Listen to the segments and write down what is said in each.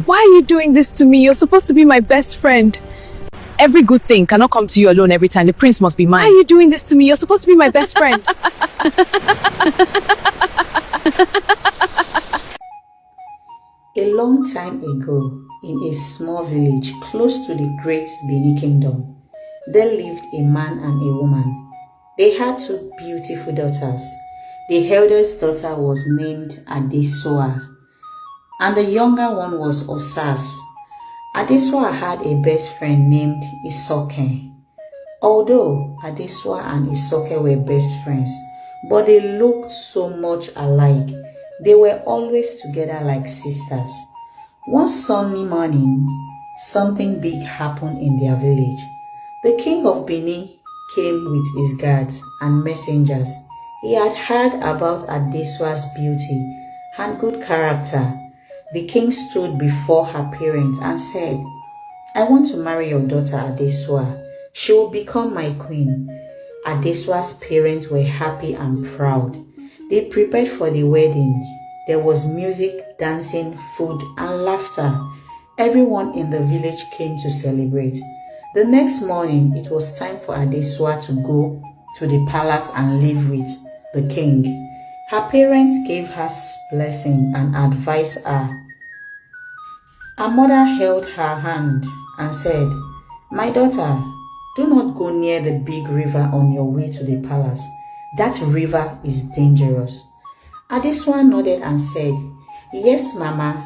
Why are you doing this to me? You're supposed to be my best friend. Every good thing cannot come to you alone every time. The prince must be Why mine. are you doing this to me? You're supposed to be my best friend. A long time ago, in a small village close to the great Benin Kingdom, there lived a man and a woman. They had two beautiful daughters. The eldest daughter was named Adesua, and the younger one was Osas. Adesua had a best friend named Isoke. Although Adesua and Isoke were best friends, but they looked so much alike, they were always together like sisters. One sunny morning, something big happened in their village. The king of Benin came with his guards and messengers. He had heard about Adesua's beauty and good character. The king stood before her parents and said, "I want to marry your daughter Adesua. She will become my queen." Adesua's parents were happy and proud. They prepared for the wedding. There was music, dancing, food, and laughter. Everyone in the village came to celebrate. The next morning, it was time for Adesua to go to the palace and live with the king. Her parents gave her blessing and advised her. Her mother held her hand and said, "My daughter, do not go near the big river on your way to the palace. That river is dangerous." Adesua nodded and said, "Yes, Mama."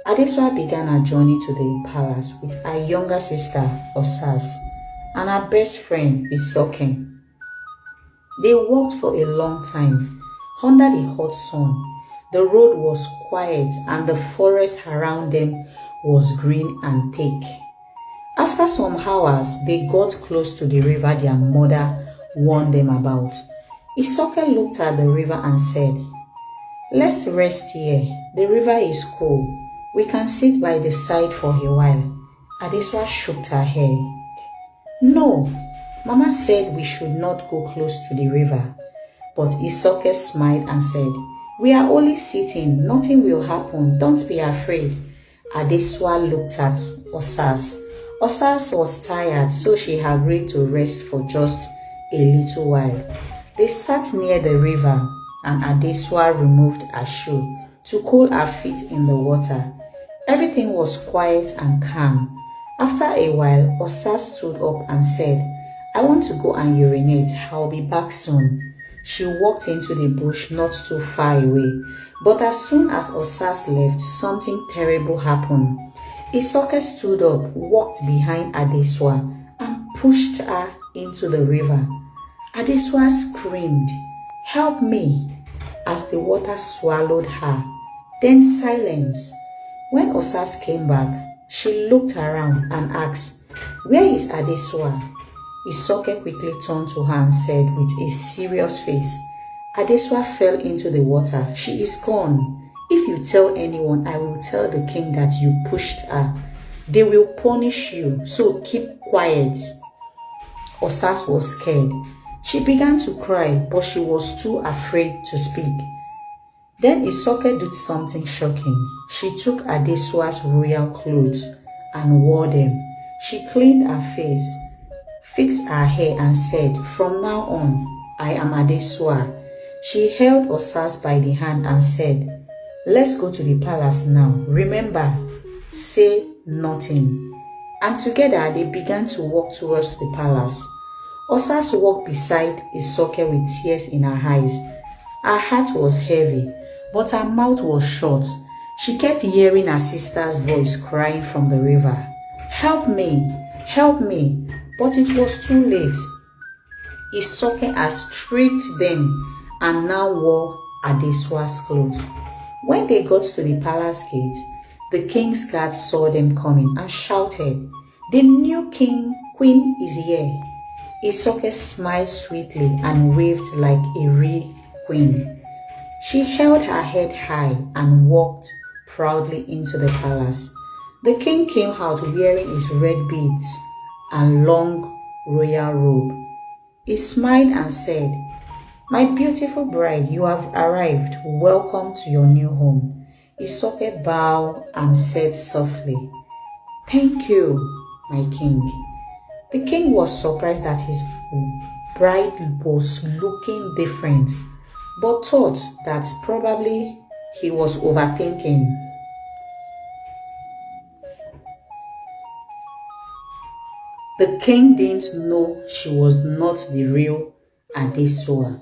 Adesua began her journey to the palace with her younger sister, Osas, and her best friend, Isoke. They walked for a long time under the hot sun. The road was quiet and the forest around them was green and thick. After some hours, they got close to the river their mother warned them about. Isoke looked at the river and said, "Let's rest here. The river is cool. We can sit by the side for a while." Adesua shook her head. "No, Mama said we should not go close to the river." But Isoke smiled and said, "We are only sitting. Nothing will happen. Don't be afraid." Adesua looked at Osas. Osas was tired, so she agreed to rest for just a little while. They sat near the river, and Adesua removed her shoe to cool her feet in the water. Everything was quiet and calm. After a while, Osas stood up and said, "I want to go and urinate. I'll be back soon." She walked into the bush not too far away, but as soon as Osas left, something terrible happened. Isoke stood up, walked behind Adesua, and pushed her into the river. Adesua screamed, "Help me!" as the water swallowed her. Then silence. When Osas came back, she looked around and asked, "Where is Adesua?" Isoke quickly turned to her and said with a serious face, "Adesua fell into the water. She is gone. If you tell anyone, I will tell the king that you pushed her. They will punish you, so keep quiet." Osas was scared. She began to cry, but she was too afraid to speak. Then Isoke did something shocking. She took Adesua's royal clothes and wore them. She cleaned her face, fixed her hair and said, "From now on, I am Adesua." She held Osas by the hand and said, "Let's go to the palace now. Remember, say nothing." And together they began to walk towards the palace. Osas walked beside Isoke with tears in her eyes. Her heart was heavy, but her mouth was shut. She kept hearing her sister's voice crying from the river, "Help me, help me," but it was too late. Isoke had tricked them and now wore Adesua's clothes. When they got to the palace gate, the king's guards saw them coming and shouted, "The new queen is here." Isoke smiled sweetly and waved like a real queen. She held her head high and walked proudly into the palace. The king came out wearing his red beads and long royal robe. He smiled and said, "My beautiful bride, you have arrived. Welcome to your new home." Isoke bowed and said softly, "Thank you, my king." The king was surprised that his bride was looking different, but thought that probably he was overthinking. The king didn't know she was not the real Adesua,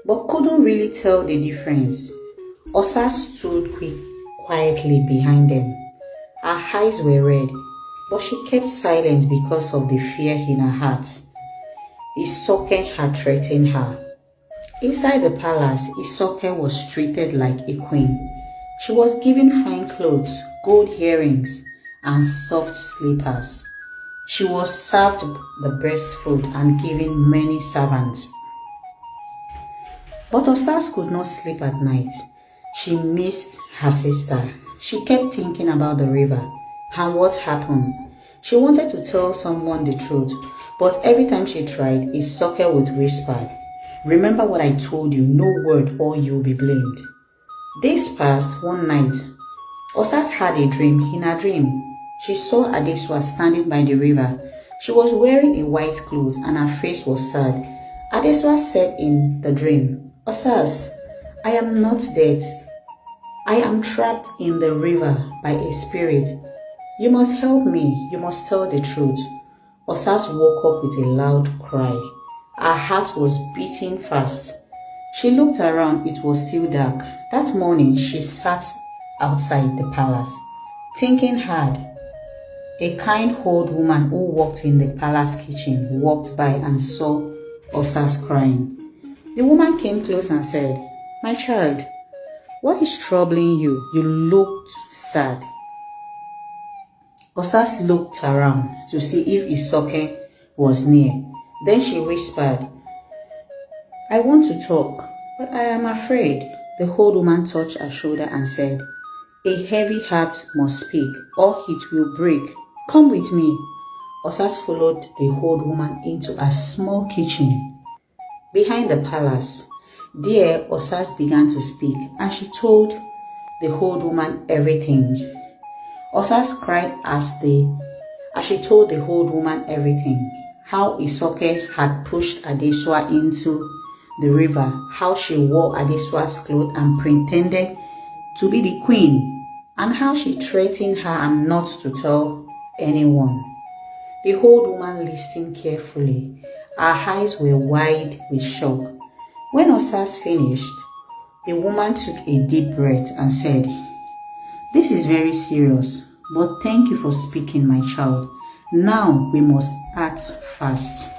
but couldn't really tell the difference. Osa stood quietly behind them. Her eyes were red, but she kept silent because of the fear in her heart. Isoke had threatened her. Inside the palace, Isoke was treated like a queen. She was given fine clothes, gold earrings, and soft slippers. She was served the best food and given many servants. But Osas could not sleep at night. She missed her sister. She kept thinking about the river and what happened. She wanted to tell someone the truth, but every time she tried, Isoke would whisper, "Remember what I told you, no word or you'll be blamed." Days passed. One night, Osas had a dream. In her dream, she saw Adesua standing by the river. She was wearing a white cloth and her face was sad. Adesua said in the dream, "Osas, I am not dead. I am trapped in the river by a spirit. You must help me. You must tell the truth." Osas woke up with a loud cry. Her heart was beating fast. She looked around. It was still dark. That morning, she sat outside the palace, thinking hard. A kind old woman who worked in the palace kitchen walked by and saw Osas crying. The woman came close and said, "My child, what is troubling you? You looked sad." Osas looked around to see if Isoke was near. Then she whispered, "I want to talk, but I am afraid." The old woman touched her shoulder and said, "A heavy heart must speak, or it will break. Come with me." Osas followed the old woman into a small kitchen behind the palace. There, Osas began to speak, and she told the old woman everything. Osas cried as she told the old woman everything. How Isoke had pushed Adesua into the river, how she wore Adesua's clothes and pretended to be the queen, and how she threatened her and not to tell anyone. The old woman listened carefully. Her eyes were wide with shock. When Osas finished, the woman took a deep breath and said, "This is very serious, but thank you for speaking, my child. Now we must act fast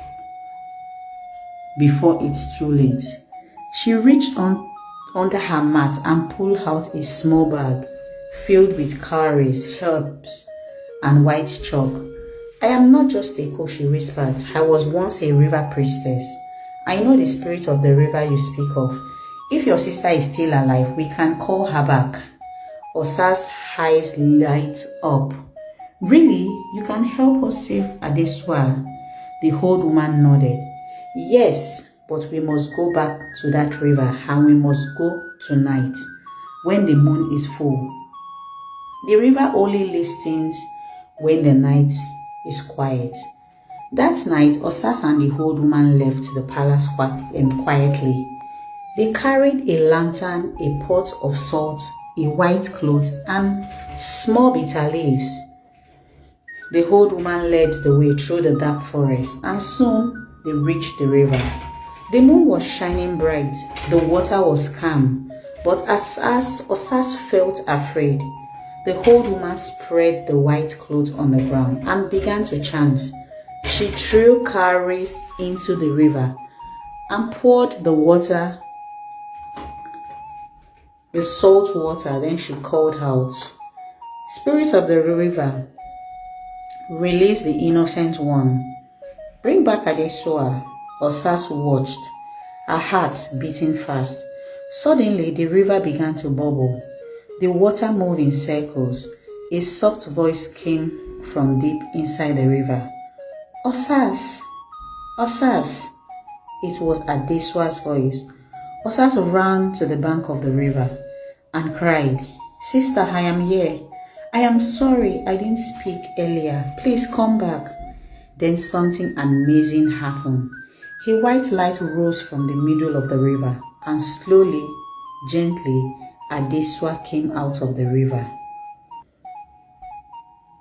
before it's too late." She reached under her mat and pulled out a small bag filled with cowries, herbs, and white chalk. "I am not just a cook," she whispered. "I was once a river priestess. I know the spirit of the river you speak of. If your sister is still alive, we can call her back." Osas' eyes light up. "Really? You can help us save Adesua?" The old woman nodded. "Yes, but we must go back to that river and we must go tonight when the moon is full. The river only listens when the night is quiet." That night, Osas and the old woman left the palace quietly. They carried a lantern, a pot of salt, a white cloth, and small bitter leaves. The old woman led the way through the dark forest, and soon they reached the river. The moon was shining bright, the water was calm, but as Osas felt afraid, the old woman spread the white cloth on the ground and began to chant. She threw cowries into the river and poured the salt water. Then she called out, "Spirit of the river, release the innocent one. Bring back Adesua." Osas watched, her heart beating fast. Suddenly, the river began to bubble. The water moved in circles. A soft voice came from deep inside the river. "Osas! Osas!" It was Adesua's voice. Osas ran to the bank of the river and cried, Sister, I am here. I am sorry I didn't speak earlier. Please come back. Then something amazing happened. A white light rose from the middle of the river, and slowly, gently, Adesua came out of the river.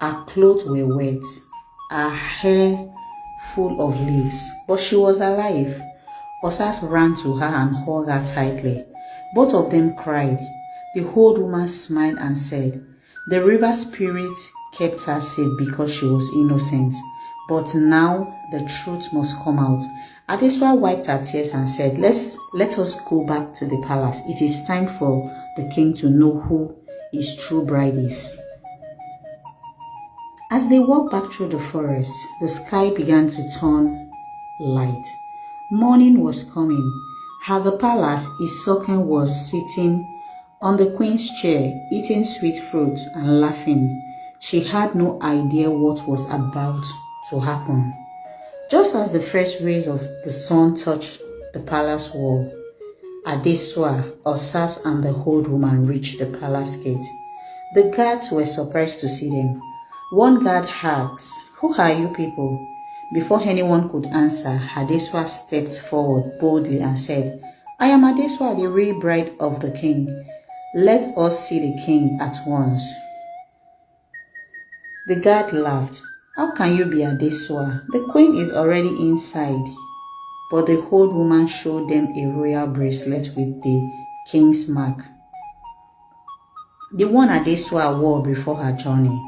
Her clothes were wet, her hair full of leaves, but she was alive. Osas ran to her and hugged her tightly. Both of them cried. The old woman smiled and said, "The river spirit kept her safe because she was innocent. But now the truth must come out." Adesua wiped her tears and said, Let us go back to the palace. It is time for the king to know who his true bride is." As they walked back through the forest, the sky began to turn light. Morning was coming. At the palace, Isoken was sitting on the queen's chair, eating sweet fruit and laughing. She had no idea what was about to happen. Just as the first rays of the sun touched the palace wall, Adesua, Osas, and the old woman reached the palace gate. The guards were surprised to see them. One guard asked, "Who are you people?" Before anyone could answer, Adesua stepped forward boldly and said, "I am Adesua, the real bride of the king. Let us see the king at once." The guard laughed. "How can you be Adesua? The queen is already inside." But the old woman showed them a royal bracelet with the king's mark, the one Adesua wore before her journey.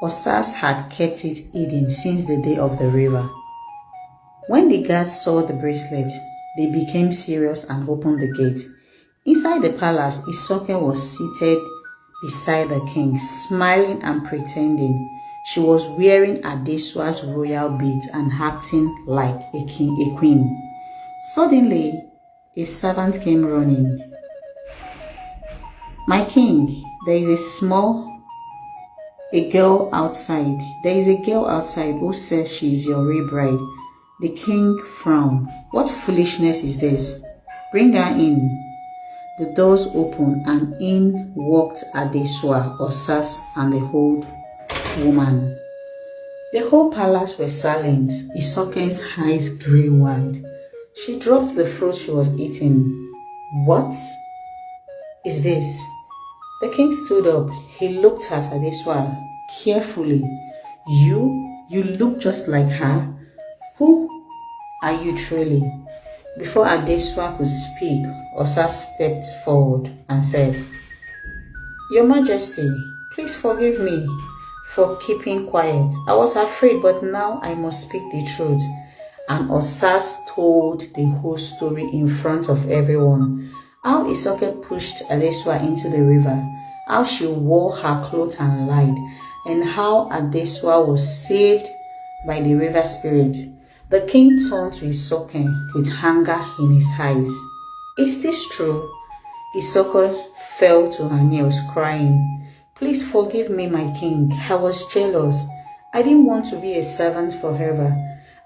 Osas had kept it hidden since the day of the river. When the guards saw the bracelet, they became serious and opened the gate. Inside the palace, Isoken was seated beside the king, smiling and pretending. She was wearing Adesua's royal beads and acting like a queen. Suddenly, a servant came running. "My king, there is a girl outside. There is a girl outside who says she is your real bride." The king frowned. "What foolishness is this? Bring her in." The doors opened and in walked Adesua, Osas, and the old woman. The whole palace was silent. Isoken's eyes grew wide. She dropped the fruit she was eating. "What is this?" The king stood up. He looked at Adesua carefully. You look just like her. Who are you truly?" Before Adesua could speak, Osas stepped forward and said, "Your Majesty, please forgive me for keeping quiet. I was afraid, but now I must speak the truth." And Osas told the whole story in front of everyone. How Isoke pushed Adesua into the river, how she wore her clothes and lied, and how Adesua was saved by the river spirit. The king turned to Isoke with anger in his eyes. "Is this true?" Isoke fell to her knees crying. "Please forgive me, my king. I was jealous. I didn't want to be a servant forever.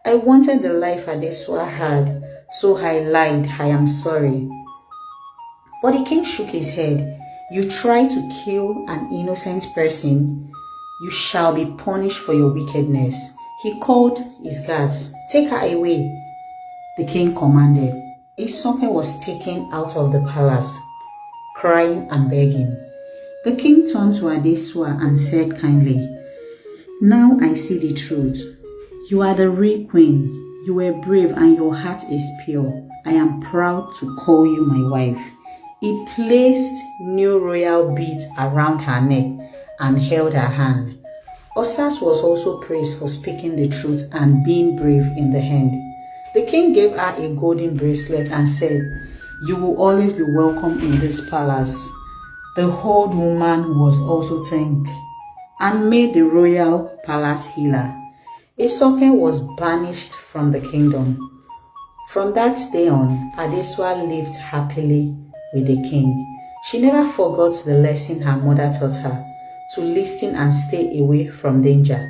I wanted the life Adesua had, so I lied. I am sorry." But the king shook his head. "You try to kill an innocent person, you shall be punished for your wickedness." He called his guards. "Take her away," the king commanded. Isoke was taken out of the palace, crying and begging. The king turned to Adesua and said kindly, "Now I see the truth. You are the real queen. You were brave and your heart is pure. I am proud to call you my wife." He placed new royal beads around her neck and held her hand. Osas was also praised for speaking the truth and being brave in the end. The king gave her a golden bracelet and said, "You will always be welcome in this palace." The old woman was also thanked and made the royal palace healer. Isoke was banished from the kingdom. From that day on, Adesua lived happily with the king. She never forgot the lesson her mother taught her, to listen and stay away from danger.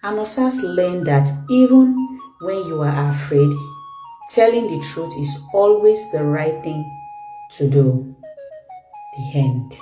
And Osas learned that even when you are afraid, telling the truth is always the right thing to do. The end.